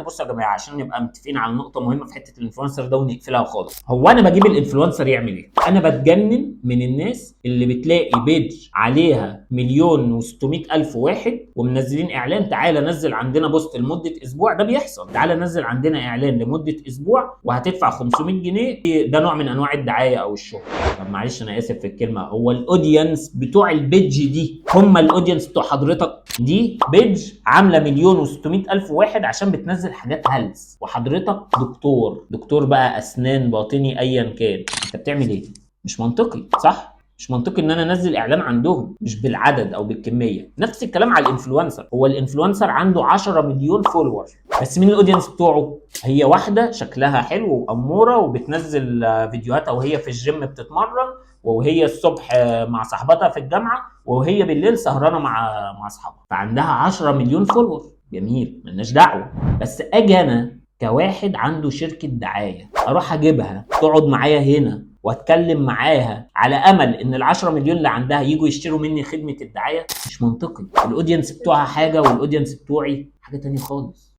بصوا يا جماعه عشان نبقى متفقين على نقطه مهمه في حته الانفلونسر ده ونقفلها خالص. هو انا بجيب الانفلونسر يعمل ايه؟ انا بتجنن من الناس اللي بتلاقي بيج عليها 1,600,000 واحد ومنزلين اعلان تعالى نزل عندنا بوست لمده اسبوع. ده بيحصل، تعالى نزل عندنا اعلان لمده اسبوع وهتدفع 500 جنيه. ده نوع من انواع الدعايه او الشغل. طب معلش انا اسف في الكلمه، هو الاودينس بتوع البيج دي هم الاودينس بتوع حضرتك؟ دي بيج عامله 1,600,000 واحد عشان بتنزل حاجات هلس، وحضرتك دكتور بقى اسنان باطني ايا كان، انت بتعمل ايه؟ مش منطقي صح؟ مش منطقي ان انا انزل اعلان عندهم مش بالعدد او بالكميه. نفس الكلام على الانفلونسر. هو الانفلونسر عنده 10 مليون فولور، بس مين الاودينس بتوعه؟ هي واحده شكلها حلو واموره وبتنزل فيديوهات او هي في الجيم بتتمرن، وهي الصبح مع صاحبتها في الجامعه، وهي بالليل سهرانه مع اصحابها، فعندها 10 مليون فولور. جميل، ملناش دعوه. بس اجي انا كواحد عنده شركه دعايه اروح اجيبها تقعد معايا هنا واتكلم معاها على امل ان ال10 مليون اللي عندها يجوا يشتروا مني خدمه الدعايه؟ مش منطقي. الاودينس بتوعها حاجه والاودينس بتوعي حاجه تانية خالص.